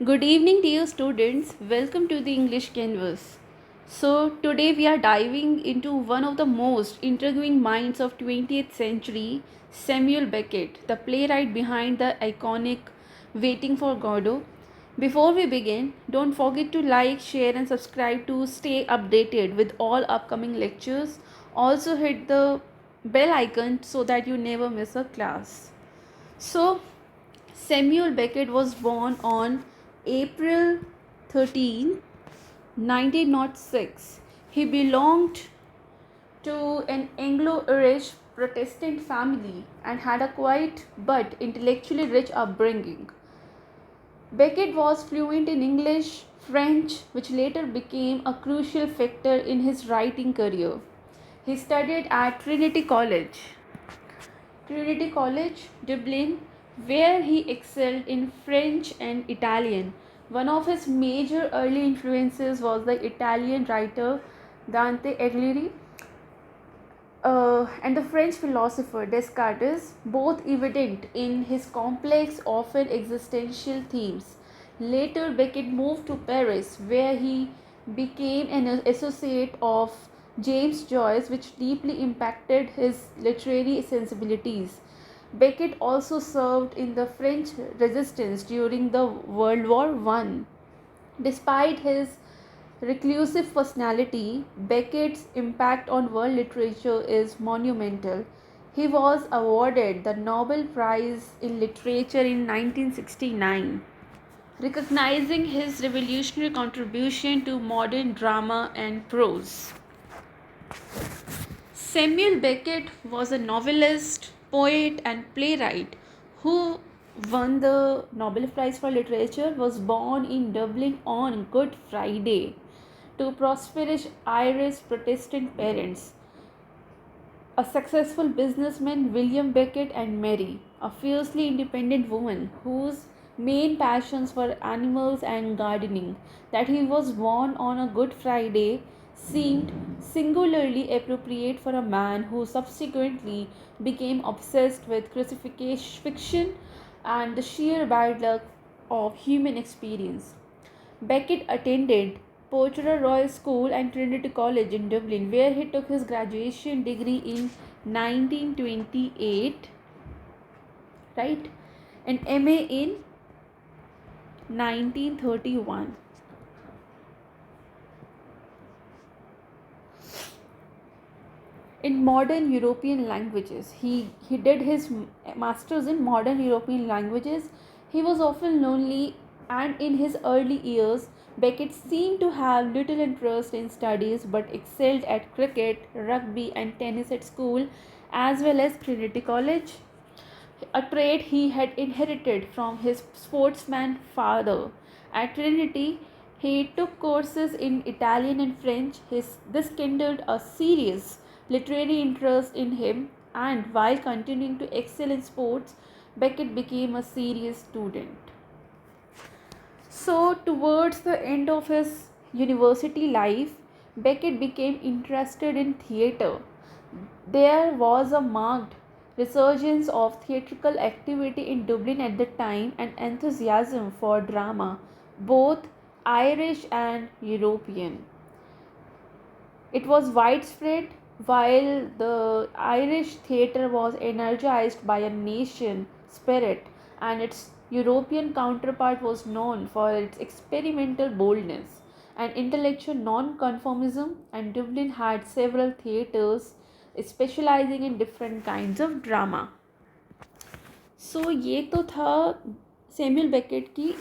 Good evening, dear students. Welcome to the English Canvas. So, today we are diving into one of the most intriguing minds of 20th century, Samuel Beckett, the playwright behind the iconic Waiting for Godot. Before we begin, don't forget to like, share, and subscribe to stay updated with all upcoming lectures. Also, hit the bell icon so that you never miss a class. So, Samuel Beckett was born on April 13, 1906. He belonged to an Anglo-Irish Protestant family and had a quiet but intellectually rich upbringing. Beckett was fluent in English, French, which later became a crucial factor in his writing career. He studied at Trinity College, Dublin, where he excelled in French and Italian. One of his major early influences was the Italian writer Dante Alighieri and the French philosopher Descartes, both evident in his complex, often existential themes. Later, Beckett moved to Paris, where he became an associate of James Joyce, which deeply impacted his literary sensibilities. Beckett also served in the French resistance during the World War I. Despite his reclusive personality, Beckett's impact on world literature is monumental. He was awarded the Nobel Prize in Literature in 1969, recognizing his revolutionary contribution to modern drama and prose. Samuel Beckett was a novelist, poet, and playwright who won the Nobel Prize for Literature, was born in Dublin on Good Friday to prosperous Irish Protestant parents. A successful businessman, William Beckett, and Mary, a fiercely independent woman whose main passions were animals and gardening. That he was born on a Good Friday seemed singularly appropriate for a man who subsequently became obsessed with crucifixion and the sheer bad luck of human experience. Beckett attended Portrush Royal School and Trinity College in Dublin, where he took his graduation degree in 1928, right, and MA in 1931. In modern European languages, he did his masters in modern European languages. He was often lonely, and in his early years, Beckett seemed to have little interest in studies but excelled at cricket, rugby, and tennis at school as well as Trinity College, a trait he had inherited from his sportsman father. At Trinity, he took courses in Italian and French. This kindled a serious literary interest in him, and while continuing to excel in sports, Beckett became a serious student. So, towards the end of his university life, Beckett became interested in theatre. There was a marked resurgence of theatrical activity in Dublin at the time and enthusiasm for drama, both Irish and European. It was widespread while the Irish theatre was energized by a nation spirit, and its European counterpart was known for its experimental boldness and intellectual non-conformism, and Dublin had several theatres specializing in different kinds of drama. So ये तो था Samuel Beckett की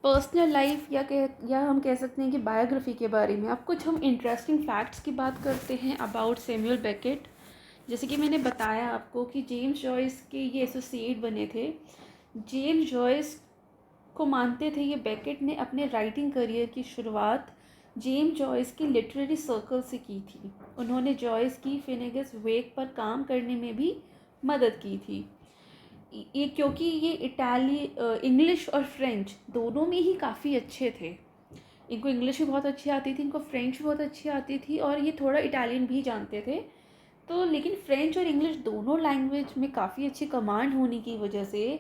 personal life या हम कह सकते हैं कि बायोग्राफी के बारे में. अब कुछ हम इंटरेस्टिंग फैक्ट्स की बात करते हैं अबाउट सैमुअल बेकेट. जैसे कि मैंने बताया आपको कि जेम्स जॉयस के ये एसोसिएट बने थे. जेम्स जॉयस को मानते थे ये बेकेट ने अपने राइटिंग करियर की शुरुआत जेम्स जॉयस की लिटरेरी सर्कल से की थी. उन्होंने जॉयस की फिनेगस वेक पर काम करने में भी मदद की थी. ये क्योंकि ये इंग्लिश और फ्रेंच दोनों में ही काफ़ी अच्छे थे. इनको इंग्लिश भी बहुत अच्छी आती थी, इनको फ्रेंच भी बहुत अच्छी आती थी, और ये थोड़ा इटालियन भी जानते थे. तो लेकिन फ्रेंच और इंग्लिश दोनों लैंग्वेज में काफ़ी अच्छी कमांड होने की वजह से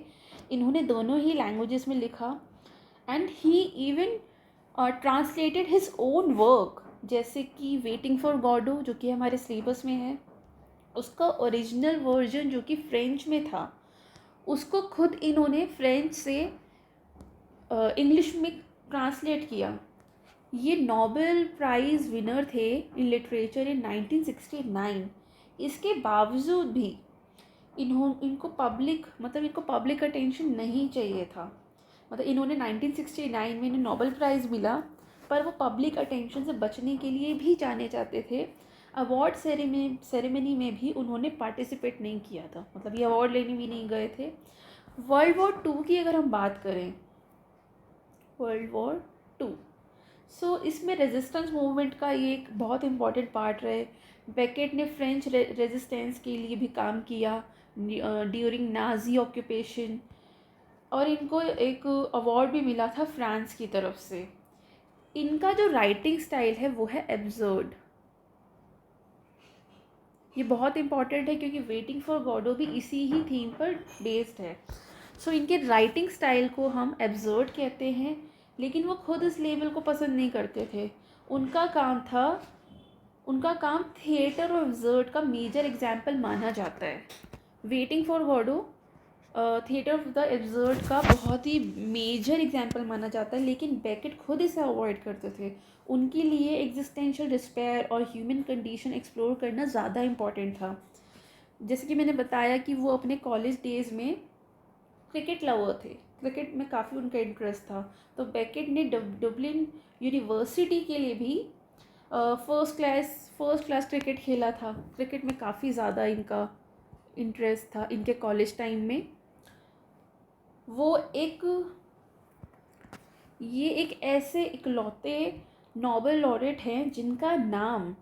इन्होंने दोनों ही लैंग्वेजेस में लिखा. And he even translated his own work, जैसे कि वेटिंग फॉर गॉडो जो कि हमारे सिलेबस में है, उसका ओरिजिनल वर्जन जो कि फ्रेंच में था, उसको खुद इन्होंने फ्रेंच से इंग्लिश में ट्रांसलेट किया। ये नोबेल प्राइज़ विनर थे इन लिटरेचर इन 1969। इसके बावजूद भी इनको पब्लिक अटेंशन नहीं चाहिए था। मतलब इन्होंने 1969 में इन्हें नोबेल प्राइज़ मिला, पर वो पब्लिक अटेंशन से बचने के लिए भी जाने जाते थे। अवार्ड सेरेमनी में भी उन्होंने पार्टिसिपेट नहीं किया था, मतलब ये अवार्ड लेने भी नहीं गए थे। वर्ल्ड वॉर टू की अगर हम बात करें, वर्ल्ड वॉर टू, सो इसमें रेजिस्टेंस मूवमेंट का ये एक बहुत इम्पॉर्टेंट पार्ट रहे। बेकेट ने फ्रेंच रेजिस्टेंस के लिए भी काम किया ड्यूरिंग नाजी ऑक्यूपेशन, और इनको एक अवार्ड भी मिला था फ्रांस की तरफ से। इनका जो राइटिंग स्टाइल है वो है एब्सर्ड। ये बहुत इंपॉर्टेंट है क्योंकि वेटिंग फॉर गॉडो भी इसी ही थीम पर बेस्ड है। सो इनके राइटिंग स्टाइल को हम एब्सर्ड कहते हैं, लेकिन वो खुद इस लेवल को पसंद नहीं करते थे। उनका काम थिएटर और एब्सर्ड का मेजर एग्जाम्पल माना जाता है। Waiting for Godot theatre of the absurd का बहुत ही मेजर एग्जाम्पल माना जाता है, लेकिन बेकेट खुद इसे अवॉइड करते थे। उनके लिए एग्जिस्टेंशियल डिस्पेयर और ह्यूमन कंडीशन एक्सप्लोर करना ज़्यादा इम्पॉर्टेंट था। जैसे कि मैंने बताया कि वो अपने कॉलेज डेज़ में क्रिकेट लवर थे, क्रिकेट में काफ़ी उनका इंटरेस्ट था। तो बेकेट ने डब्लिन यूनिवर्सिटी के लिए भी फर्स्ट क्लास क्रिकेट खेला था। क्रिकेट में काफ़ी ज़्यादा इनका इंटरेस्ट था इनके कॉलेज टाइम में। ये एक ऐसे इकलौते नोबेल लॉरेट हैं जिनका नाम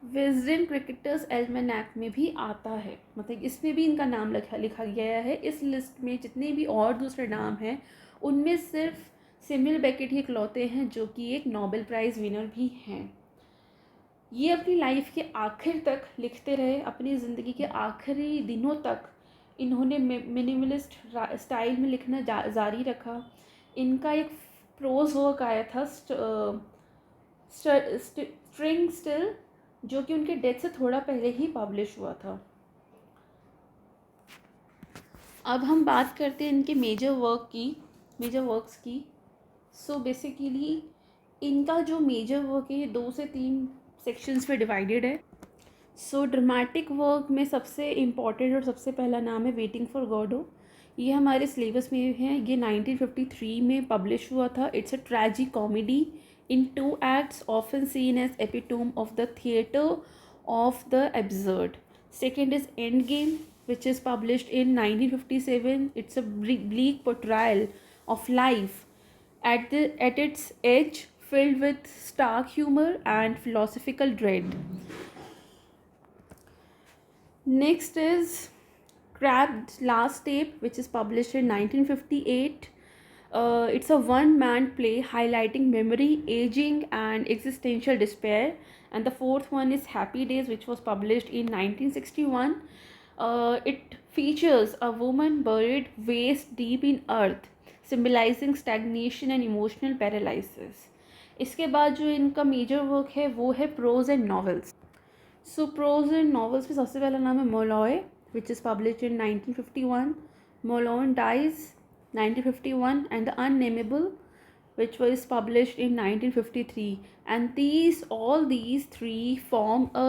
विजडम क्रिकेटर्स एल्मेनैक में भी आता है, मतलब इसमें भी इनका नाम लिखा गया है। इस लिस्ट में जितने भी और दूसरे नाम हैं, उनमें सिर्फ सैमुअल बेकेट ही इकलौते हैं जो कि एक नोबेल प्राइज़ विनर भी हैं। ये अपनी लाइफ के आखिर तक लिखते रहे, अपनी ज़िंदगी के आखिरी दिनों तक इन्होंने मिनिमलिस्ट स्टाइल में लिखना जारी रखा। इनका एक प्रोज वर्क आया था स्ट्रिंग स्टिल, जो कि उनके डेथ से थोड़ा पहले ही पब्लिश हुआ था। अब हम बात करते हैं इनके मेजर वर्क्स की। सो बेसिकली इनका जो मेजर वर्क है ये 2 से 3 सेक्शंस में डिवाइडेड है। सो ड्रामेटिक वर्क में सबसे इम्पॉर्टेंट और सबसे पहला नाम है वेटिंग फॉर गॉडो। ये हमारे सिलेबस में है। ये 1953 में पब्लिश हुआ था। It's a tragic comedy in 2 acts often seen as epitome of the theatre of the absurd. Second is Endgame, which is published in 1957. It's a bleak portrayal of life at its edge, filled with stark humor and philosophical dread. Next is Crabbed Last Tape, which is published in 1958. It's a one-man play highlighting memory, aging, and existential despair. And the fourth one is Happy Days, which was published in 1961. It features a woman buried waist deep in earth, symbolizing stagnation and emotional paralysis. इसके बाद जो इनका major work है वो है prose and novels. So prose and novels में सबसे पहला नाम है Molloy, which is published in 1951. Malone dies 1951, and The Unnameable, which was published in 1953. And all these three form a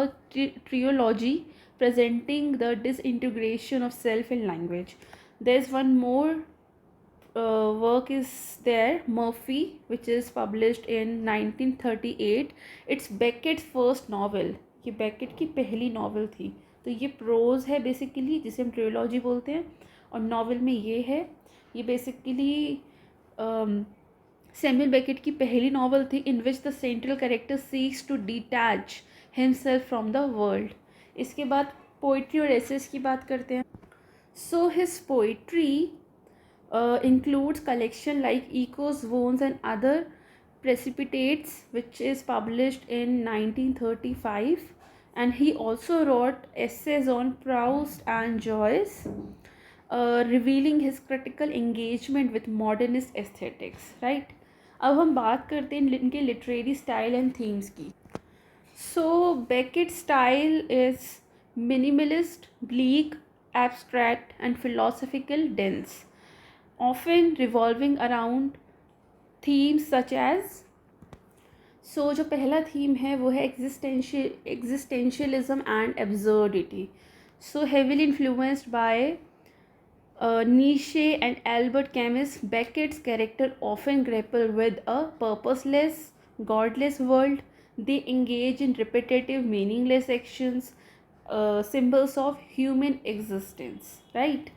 trilogy presenting the disintegration of self in language. There's one more work is there, Murphy, which is published in 1938. It's Beckett's first novel. ये Beckett की पहली novel थी। तो ये pros है basically, जिसे हम trilogy बोलते हैं, और नॉवल में ये है। ये बेसिकली सैमुअल बेकेट की पहली नॉवल थी in which the central character seeks to detach himself from the world. इसके बाद पोइट्री और एसेस की बात करते हैं। So his poetry includes collection like Echoes, Wounds and Other Precipitates, which is published in 1935, and he also wrote essays on Proust and Joyce. revealing his critical engagement with modernist aesthetics, right? अब हम बात करते हैं इनके literary style and themes की. So Beckett's style is minimalist, bleak, abstract, and philosophical dense, often revolving around themes such as. सो जो पहला theme है वो है existentialism and absurdity. So heavily influenced by Nietzsche and Albert Camus, Beckett's character often grapple with a purposeless, godless world. They engage in repetitive, meaningless actions, symbols of human existence, right?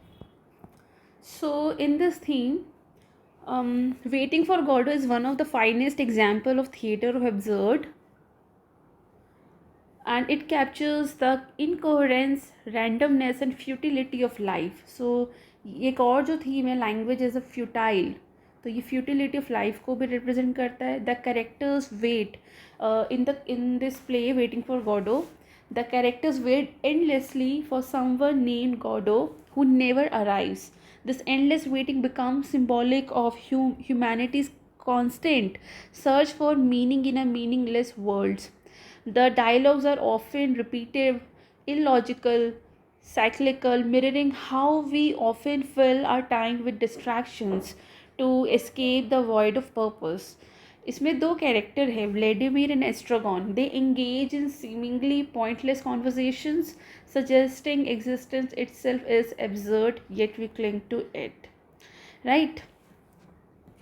So, in this theme, Waiting for Godot is one of the finest example of theater of absurd, and it captures the incoherence, randomness and futility of life. So एक और जो theme है language as a futile, तो ये futility of life को भी represent करता है. The characters wait in this play Waiting for Godot, the characters wait endlessly for someone named Godot who never arrives. This endless waiting becomes symbolic of humanity's constant search for meaning in a meaningless world. The dialogues are often repetitive, illogical, cyclical, mirroring how we often fill our time with distractions to escape the void of purpose. इसमें दो character है, Vladimir and Estragon. They engage in seemingly pointless conversations, suggesting existence itself is absurd, yet we cling to it. Right?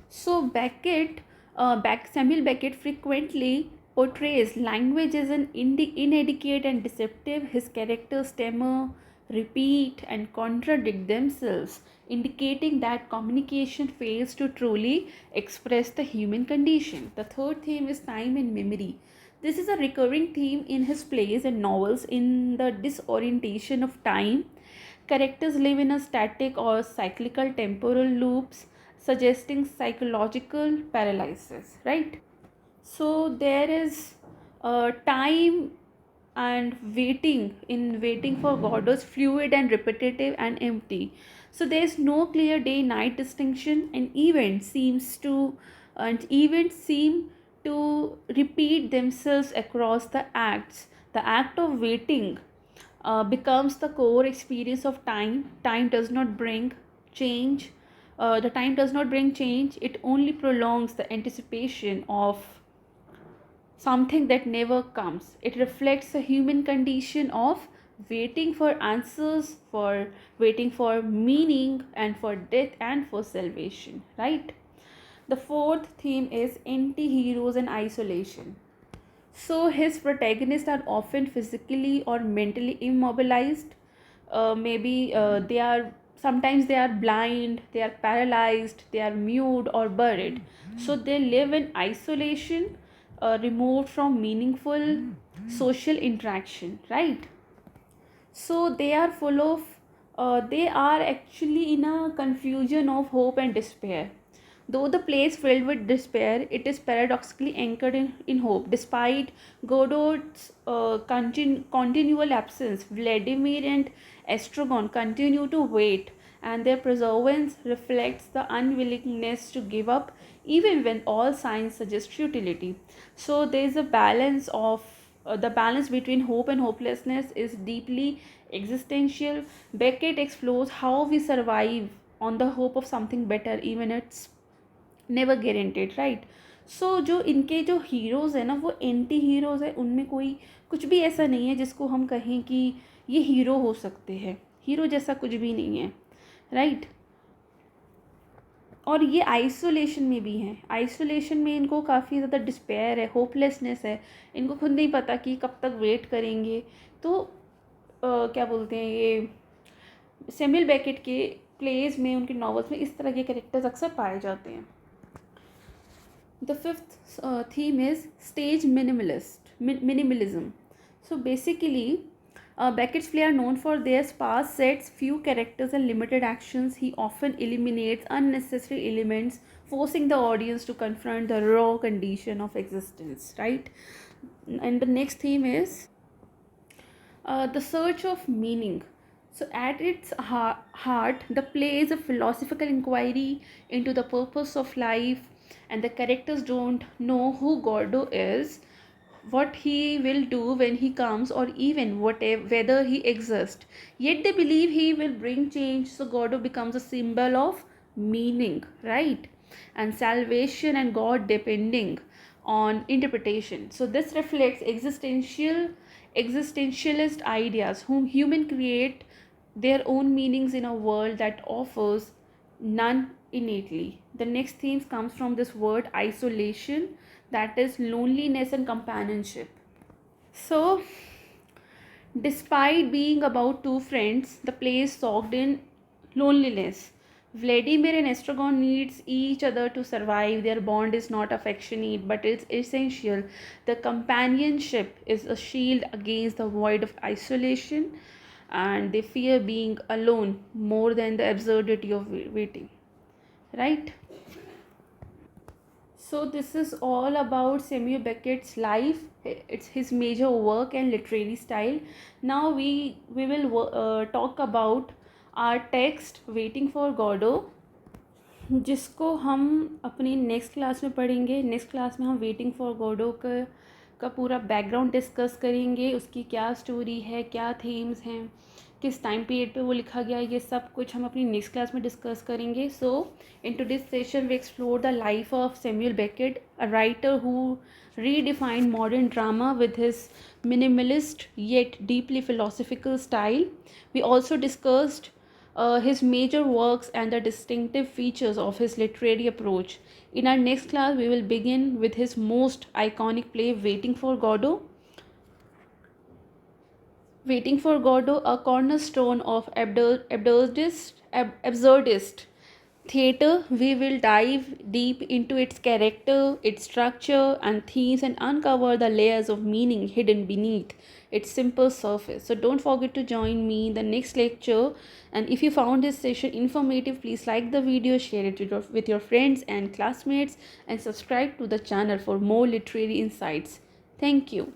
So Samuel Beckett frequently portrays language as an inadequate and deceptive. His characters stammer, repeat, and contradict themselves, indicating that communication fails to truly express the human condition. The third theme is time and memory. This is a recurring theme in his plays and novels. In the disorientation of time, characters live in a static or cyclical temporal loops, suggesting psychological paralysis, right? So there is time and waiting for Godot's fluid and repetitive and empty. So there is no clear day night distinction, and events seem to repeat themselves across the acts. The act of waiting becomes the core experience of time. Time does not bring change. The time does not bring change. It only prolongs the anticipation of something that never comes. It reflects the human condition of waiting for answers, for waiting for meaning, and for death and for salvation, right? The fourth theme is anti-heroes and isolation. So his protagonists are often physically or mentally immobilized. Maybe they are sometimes they are blind, they are paralyzed, they are mute or buried. So they live in isolation, removed from meaningful social interaction, right? So they are actually in a confusion of hope and despair. Though the play is filled with despair, it is paradoxically anchored in hope. Despite Godot's continual absence, Vladimir and Estragon continue to wait, and their perseverance reflects the unwillingness to give up even when all signs suggest futility. So there is a balance of the balance between hope and hopelessness is deeply existential. Beckett explores how we survive on the hope of something better, even it's never guaranteed, right? सो जो इनके जो heroes है ना वो anti heroes है. उनमें कोई कुछ भी ऐसा नहीं है जिसको हम कहें कि ये हीरो हो सकते हैं. हीरो जैसा कुछ भी नहीं है, राइट? और ये आइसोलेशन में भी हैं. आइसोलेशन में इनको काफ़ी ज़्यादा डिस्पेयर है, होपलेसनेस है. इनको खुद नहीं पता कि कब तक वेट करेंगे. तो क्या बोलते हैं, ये सैमुअल बेकेट के प्लेज में, उनके नॉवेल्स में इस तरह के कैरेक्टर्स अक्सर पाए जाते हैं. The fifth theme is stage minimalism. So basically, Beckett's plays are known for their sparse sets, few characters, and limited actions. He often eliminates unnecessary elements, forcing the audience to confront the raw condition of existence, right? And the next theme is the search of meaning. So, at its heart, the play is a philosophical inquiry into the purpose of life, and the characters don't know who Gordo is, what he will do when he comes, or even whatever, whether he exists. Yet they believe he will bring change, so Gordo becomes a symbol of meaning, right? And salvation and God depending on interpretation. So, this reflects existentialist ideas whom human create their own meanings in a world that offers none innately. The next theme comes from this word isolation, that is loneliness and companionship. So, despite being about two friends, the play is soaked in loneliness. Vladimir and Estragon needs each other to survive. Their bond is not affectionate, but it's essential. The companionship is a shield against the void of isolation, and they fear being alone more than the absurdity of waiting. Right? So this is all about Samuel Beckett's life. It's his major work and literary style. Now we will talk about our text Waiting for Godot, जिसको हम अपनी next class में पढ़ेंगे. Next class में हम waiting for Godot का पूरा background discuss करेंगे. उसकी क्या स्टोरी है, क्या थीम्स हैं, किस टाइम पीरियड पे वो लिखा गया, ये सब कुछ हम अपनी नेक्स्ट क्लास में डिस्कस करेंगे. So in to this session we explore the life of Samuel Beckett, a writer who redefined modern drama with his minimalist yet deeply philosophical style. We also discussed his major works and the distinctive features of his literary approach. In our next class, we will begin with his most iconic play, Waiting for Godot. Waiting for Godot, a cornerstone of absurdist theatre, we will dive deep into its character, its structure, and themes and uncover the layers of meaning hidden beneath its simple surface. So, don't forget to join me in the next lecture. And if you found this session informative, please like the video, share it with your friends and classmates, and subscribe to the channel for more literary insights. Thank you.